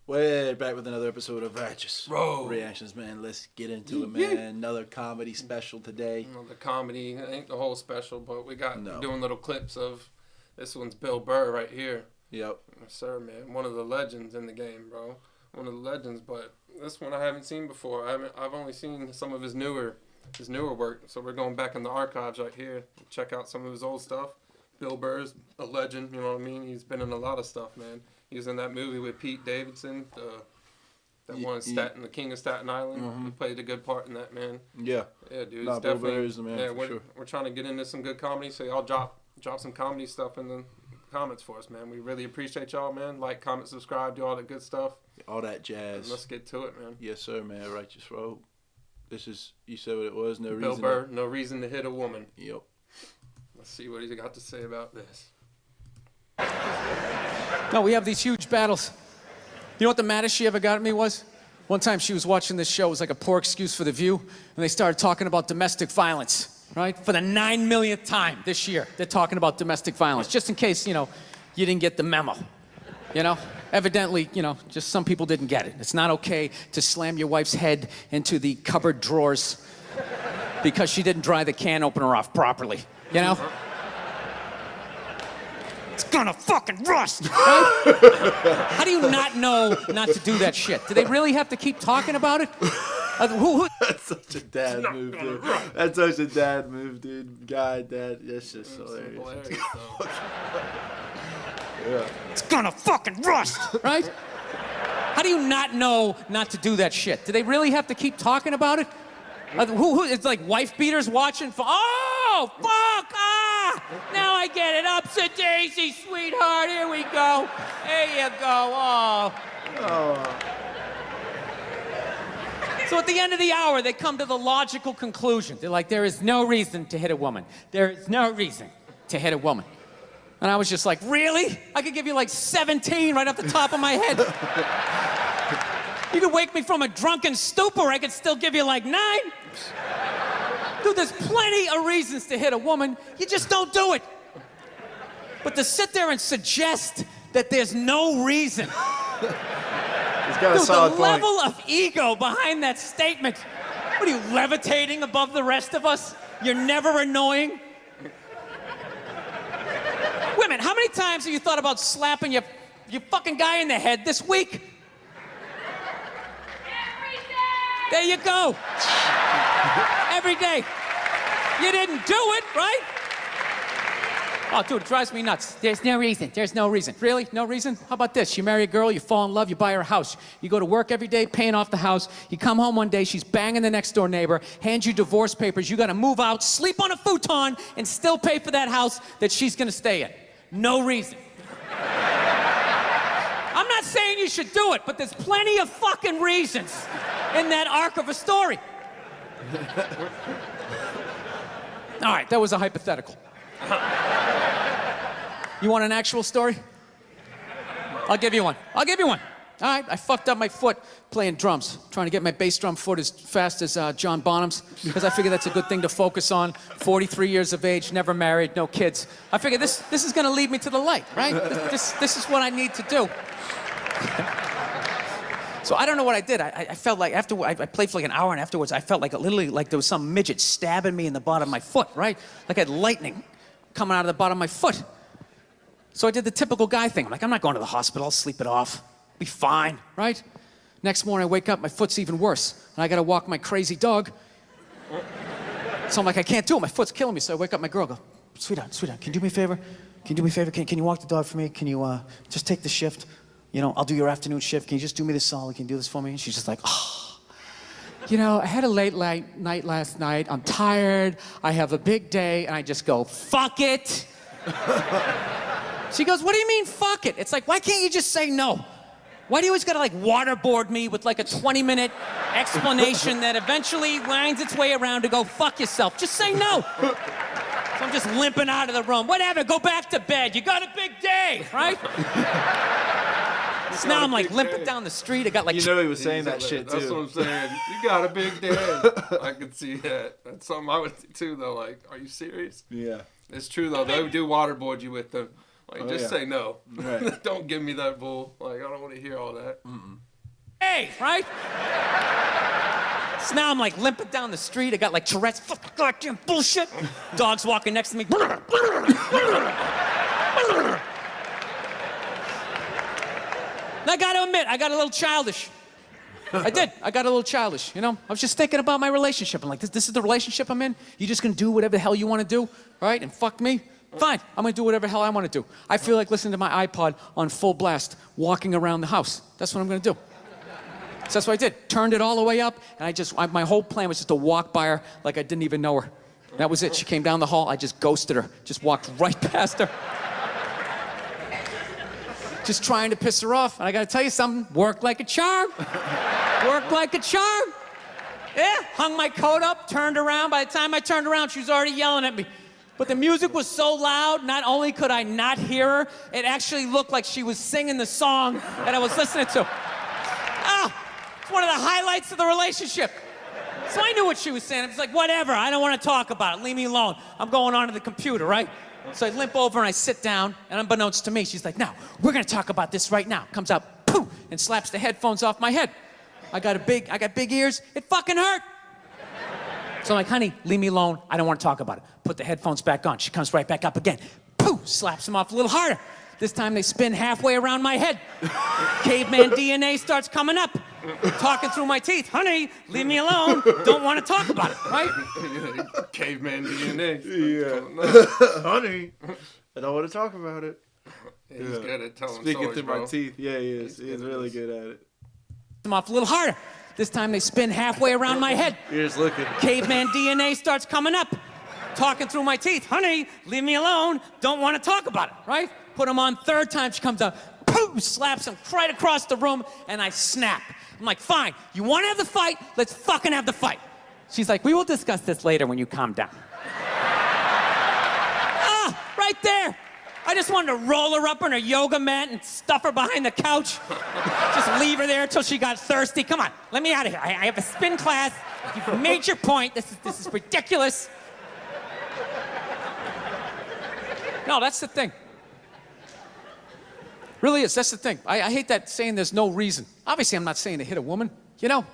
We're back with another episode of Righteous Reactions, man. Let's get into it, man. Another comedy special today. The comedy ain't the whole special, but we got doing little clips of this one's Bill Burr right here. Yep. Yes, sir, man. One of the legends in the game, bro. One of the legends, but this one I haven't seen before. I've only seen some of his newer work. So we're going back in the archives right here. Check out some of his old stuff. Bill Burr's a legend, you know what I mean? He's been in a lot of stuff, man. He was in that movie with Pete Davidson, the King of Staten Island. Mm-hmm. He played a good part in that, man. Yeah. Yeah, dude. Bill Burr is the man, yeah, for sure. We're trying to get into some good comedy, so y'all drop some comedy stuff in the comments for us, man. We really appreciate y'all, man. Like, comment, subscribe, do all that good stuff. All that jazz. And let's get to it, man. Yes, sir, man. Righteous Road. This is, you said what it was, no Bill reason. Burr, no reason to hit a woman. Yep. Let's see what he's got to say about this. No, we have these huge battles. You know what the maddest she ever got at me was? One time she was watching this show, it was like a poor excuse for The View, and they started talking about domestic violence, right? For the 9 millionth time this year, they're talking about domestic violence, just in case, you didn't get the memo, Evidently, just some people didn't get it. It's not okay to slam your wife's head into the cupboard drawers because she didn't dry the can opener off properly, It's gonna fucking rust, right? How do you not know not to do that shit? Do they really have to keep talking about it? That's such a dad move, dude. That's such a dad move, dude. God, that's just hilarious. Yeah. It's gonna fucking rust, right? How do you not know not to do that shit? Do they really have to keep talking about it? It's like wife beaters watching for, oh, fuck, now I get it. Ups a daisy, sweetheart, here we go. There you go, oh. So at the end of the hour, they come to the logical conclusion. They're like, there is no reason to hit a woman. There is no reason to hit a woman. And I was just like, really? I could give you like 17 right off the top of my head. You could wake me from a drunken stupor, I could still give you like 9. Dude, there's plenty of reasons to hit a woman. You just don't do it. But to sit there and suggest that there's no reason. He's got a solid the point. level of ego behind that statement. What are you, levitating above the rest of us? You're never annoying? Women, how many times have you thought about slapping your fucking guy in the head this week? Every day! There you go. Every day. You didn't do it, right? Oh, dude, it drives me nuts. There's no reason. There's no reason. Really? No reason? How about this? You marry a girl, you fall in love, you buy her a house. You go to work every day, paying off the house. You come home one day, she's banging the next door neighbor, hands you divorce papers. You got to move out, sleep on a futon, and still pay for that house that she's going to stay in. No reason. I'm not saying you should do it, but there's plenty of fucking reasons in that arc of a story. All right, that was a hypothetical. You want an actual story? I'll give you one. All right, I fucked up my foot playing drums, trying to get my bass drum foot as fast as John Bonham's, because I figure that's a good thing to focus on. 43 years of age, never married, no kids. I figure this is gonna lead me to the light, right? This is what I need to do. So I don't know what I did. I felt like after I played for like an hour, and afterwards I felt like literally like there was some midget stabbing me in the bottom of my foot, right? Like I had lightning coming out of the bottom of my foot. So I did the typical guy thing. I'm like, I'm not going to the hospital. I'll sleep it off. Be fine, right? Next morning I wake up, my foot's even worse, and I gotta walk my crazy dog. So I'm like, I can't do it. My foot's killing me. So I wake up my girl, go, sweetheart, can you do me a favor? Can you do me a favor? Can you walk the dog for me? Can you just take the shift? I'll do your afternoon shift. Can you just do me this solid? Can you do this for me? And she's just like, oh. I had a late night last night. I'm tired. I have a big day. And I just go, fuck it. She goes, what do you mean, fuck it? It's like, why can't you just say no? Why do you always gotta like waterboard me with like a 20-minute explanation that eventually winds its way around to go fuck yourself? Just say no. So I'm just limping out of the room. Whatever, go back to bed. You got a big day, right? So now I'm like limping down the street. I got like... he was saying that shit too. That's what I'm saying. You got a big day. I can see that. That's something I would do too, though. Like, are you serious? Yeah. It's true, though. They do waterboard you with Like, just say no. Right. Don't give me that bull. Like, I don't want to hear all that. Hey, right? So now I'm like limping down the street. I got like Tourette's, fucking goddamn bullshit. Dog's walking next to me. And I got to admit, I got a little childish. I did. I got a little childish, you know? I was just thinking about my relationship. I'm like, this is the relationship I'm in? You just gonna do whatever the hell you wanna do, right? And fuck me? Fine, I'm gonna do whatever the hell I wanna do. I feel like listening to my iPod on full blast, walking around the house. That's what I'm gonna do. So that's what I did. Turned it all the way up, and my whole plan was just to walk by her like I didn't even know her. That was it. She came down the hall, I just ghosted her. Just walked right past her. Just trying to piss her off. And I gotta tell you something, worked like a charm. Worked like a charm. Yeah, hung my coat up, turned around. By the time I turned around, she was already yelling at me. But the music was so loud, not only could I not hear her, it actually looked like she was singing the song that I was listening to. It's one of the highlights of the relationship. So I knew what she was saying. I was like, whatever, I don't want to talk about it. Leave me alone. I'm going onto the computer, right? So I limp over and I sit down, and unbeknownst to me, she's like, no, we're gonna talk about this right now. Comes out, poof, and slaps the headphones off my head. I got big ears, it fucking hurt. So I'm like, honey, leave me alone, I don't wanna talk about it. Put the headphones back on, she comes right back up again. Poof, slaps them off a little harder. This time they spin halfway around my head. Caveman DNA starts coming up. Talking through my teeth. Honey, leave me alone. Don't want to talk about it, right? Caveman DNA. Yeah. Honey, I don't want to talk about it. Yeah, he's good at telling Speaking stories, through bro. my teeth. Yeah, he is. He's really good at it. Them off a little harder. This time they spin halfway around my head. You're just looking. Caveman DNA starts coming up. Talking through my teeth. Honey, leave me alone. Don't want to talk about it, right? Put him on third time, she comes up. Poof, slaps him right across the room, and I snap. I'm like, fine, you want to have the fight? Let's fucking have the fight. She's like, we will discuss this later when you calm down. Right there. I just wanted to roll her up on her yoga mat and stuff her behind the couch. Just leave her there until she got thirsty. Come on, let me out of here. I have a spin class. You've made your point. This is ridiculous. No, that's the thing. Really is, that's the thing. I hate that saying there's no reason. Obviously, I'm not saying to hit a woman, you know?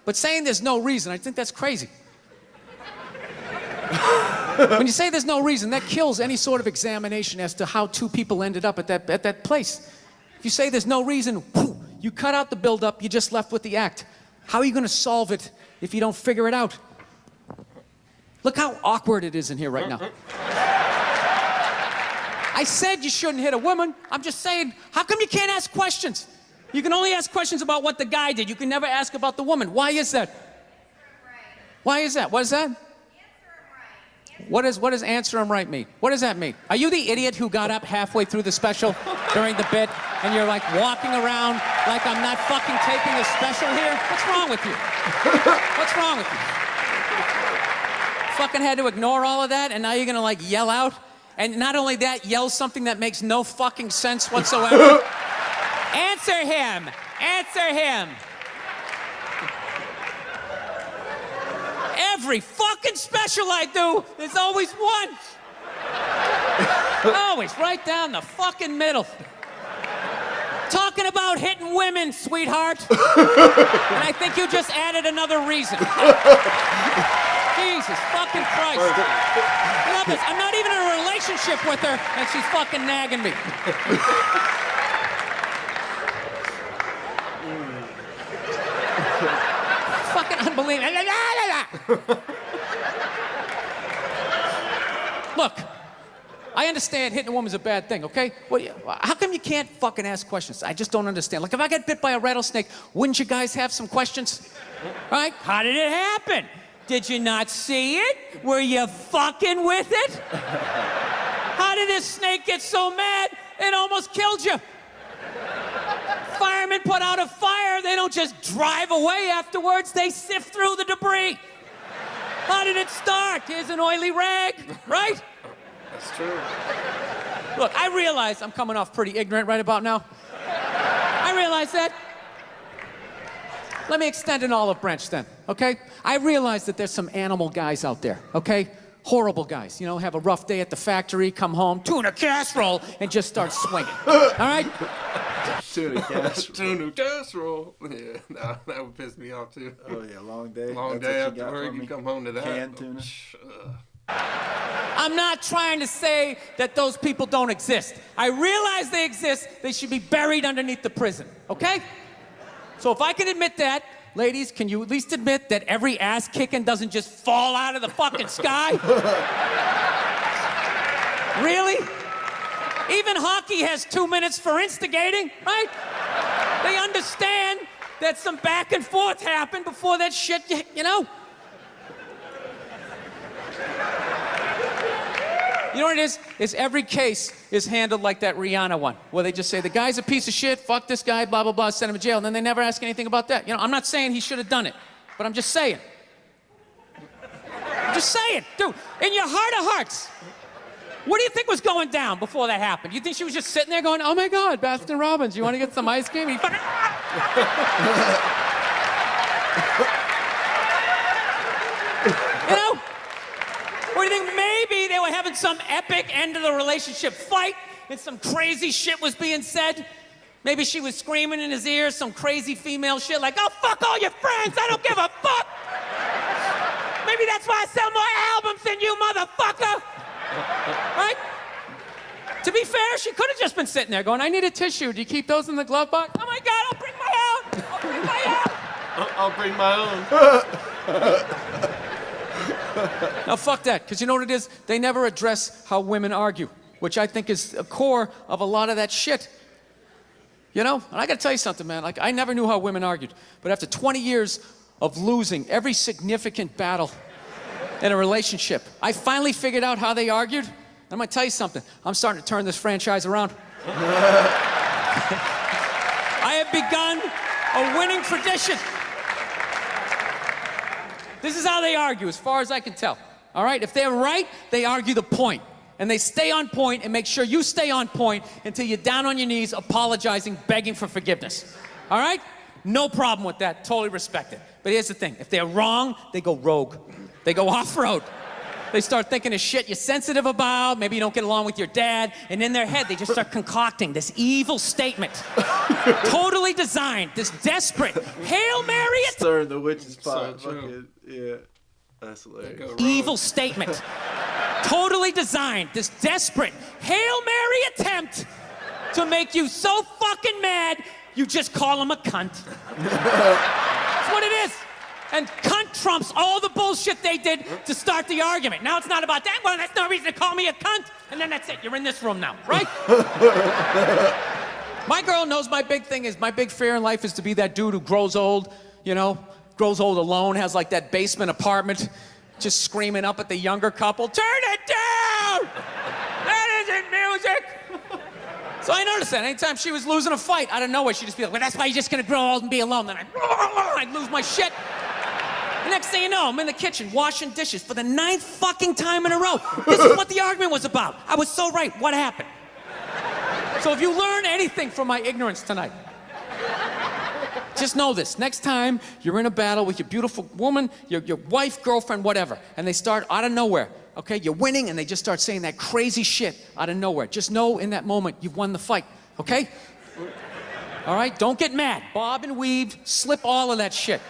But saying there's no reason, I think that's crazy. When you say there's no reason, that kills any sort of examination as to how two people ended up at that place. If you say there's no reason, whew, you cut out the build-up, you're just left with the act. How are you gonna solve it if you don't figure it out? Look how awkward it is in here right now. I said you shouldn't hit a woman. I'm just saying, how come you can't ask questions? You can only ask questions about what the guy did. You can never ask about the woman. Why is that? Why is that? What is that? What does answer him right mean? What does that mean? Are you the idiot who got up halfway through the special during the bit and you're like walking around like I'm not fucking taping a special here? What's wrong with you? What's wrong with you? Fucking had to ignore all of that and now you're gonna like yell out? And not only that, yell something that makes no fucking sense whatsoever. Answer him! Answer him! Every fucking special I do, there's always one. Always right down the fucking middle. Talking about hitting women, sweetheart. And I think you just added another reason. Jesus fucking Christ. Love this. I'm not even in a relationship with her, and she's fucking nagging me. Fucking unbelievable. Look, I understand hitting a woman's a bad thing, okay? Well, how come you can't fucking ask questions? I just don't understand. Like, if I get bit by a rattlesnake, wouldn't you guys have some questions? Right? How did it happen? Did you not see it? Were you fucking with it? How did this snake get so mad it almost killed you? Firemen put out a fire, they don't just drive away afterwards, they sift through the debris. How did it start? Here's an oily rag, right? That's true. Look, I realize I'm coming off pretty ignorant right about now. I realize that. Let me extend an olive branch then, okay? I realize that there's some animal guys out there, okay, Horrible guys, you know, have a rough day at the factory, come home, tuna casserole, and just start swinging. All right? Tuna casserole. Tuna casserole. Yeah, nah, that would piss me off too. Oh yeah, long day. Long That's day what you after got work, for you me? come home to that. Canned tuna. I'm not trying to say that those people don't exist. I realize they exist. They should be buried underneath the prison, okay? So if I can admit that, ladies, can you at least admit that every ass kicking doesn't just fall out of the fucking sky? Really? Even hockey has 2 minutes for instigating, right? They understand that some back and forth happened before that shit, you know? You know what it is every case is handled like that Rihanna one, where they just say, the guy's a piece of shit, fuck this guy, blah, blah, blah, send him to jail, and then they never ask anything about that. You know, I'm not saying he should have done it, but I'm just saying. I'm just saying, dude, in your heart of hearts, what do you think was going down before that happened? You think she was just sitting there going, oh my God, Baskin Robbins, you want to get some ice cream? He fucking... You know? Or do you think maybe they were having some epic end of the relationship fight and some crazy shit was being said? Maybe she was screaming in his ear some crazy female shit like, oh, fuck all your friends, I don't give a fuck. Maybe that's why I sell more albums than you, motherfucker. Right? To be fair, she could have just been sitting there going, I need a tissue. Do you keep those in the glove box? Oh my God, I'll bring my own. I'll bring my own. I'll bring my own. Now, fuck that, because you know what it is? They never address how women argue, which I think is the core of a lot of that shit. You know? And I gotta tell you something, man. Like, I never knew how women argued, but after 20 years of losing every significant battle in a relationship, I finally figured out how they argued. I'm gonna tell you something. I'm starting to turn this franchise around. I have begun a winning tradition. This is how they argue, as far as I can tell. All right? If they're right, they argue the point. And they stay on point and make sure you stay on point until you're down on your knees, apologizing, begging for forgiveness. All right? No problem with that. Totally respect it. But here's the thing. If they're wrong, they go rogue. They go off-road. They start thinking of shit you're sensitive about. Maybe you don't get along with your dad. And in their head, they just start concocting this evil statement. Totally designed. This desperate Hail Mary. Stirring the witch's pot. So true. Yeah. That's hilarious. Evil statement. Totally designed. This desperate Hail Mary attempt to make you so fucking mad, you just call him a cunt. That's what it is. And cunt trumps all the bullshit they did to start the argument. Now it's not about that. Well, that's no reason to call me a cunt. And then that's it. You're in this room now, right? My girl knows my big thing is, my big fear in life is to be that dude who grows old, you know, grows old alone, has like that basement apartment, just screaming up at the younger couple, turn it down! That isn't music! So I noticed that anytime she was losing a fight, out of nowhere, she'd just be like, well, that's why you're just gonna grow old and be alone. Then I'd lose my shit. The next thing you know, I'm in the kitchen washing dishes for the 9th fucking time in a row. This is what the argument was about. I was so right. What happened? So if you learn anything from my ignorance tonight, just know this. Next time you're in a battle with your beautiful woman, your wife, girlfriend, whatever, and they start out of nowhere, okay? You're winning and they just start saying that crazy shit out of nowhere. Just know in that moment you've won the fight, okay? All right? Don't get mad. Bob and weave, slip all of that shit.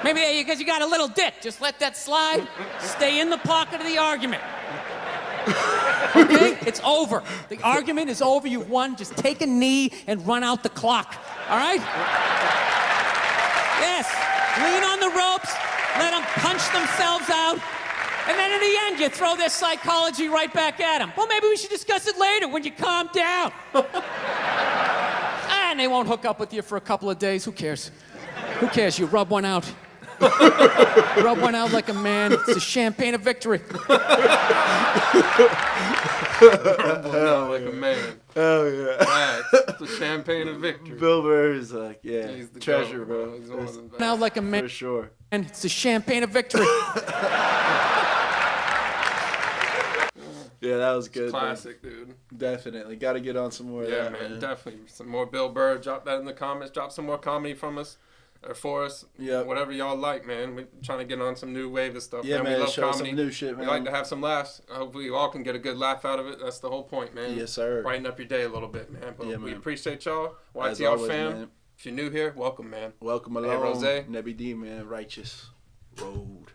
Maybe because you got a little dick. Just let that slide. Stay in the pocket of the argument. Okay? It's over. The argument is over. You've won. Just take a knee and run out the clock. All right? Yes. Lean on the ropes. Let them punch themselves out. And then in the end, you throw their psychology right back at them. Well, maybe we should discuss it later when you calm down. And they won't hook up with you for a couple of days. Who cares? Who cares? You rub one out. Rub one out like a man. It's the champagne of victory. Like a man. Oh yeah. That's the champagne of victory. Bill Burr is like, yeah, He's the treasure, goat, bro. He's one of the best. Now like a man. For sure. And it's the champagne of victory. Yeah, that was good. Classic, dude. Man. Definitely. Got to get on some more of Yeah, that, man, definitely. Some more Bill Burr. Drop that in the comments. Drop some more comedy from us. or for us. Yeah. Whatever y'all like, man. We're trying to get on some new wave of stuff. Yeah, We man. love Show us comedy. some new shit, man. We like to have some laughs. Hopefully, you all can get a good laugh out of it. That's the whole point, man. Yes, sir. Brighten up your day a little bit, man. But Yeah, we man. appreciate y'all. As YTR always, fam. man. If you're new here, welcome, man. Welcome Hey, along. Rose. Nebby D, man. Righteous Road.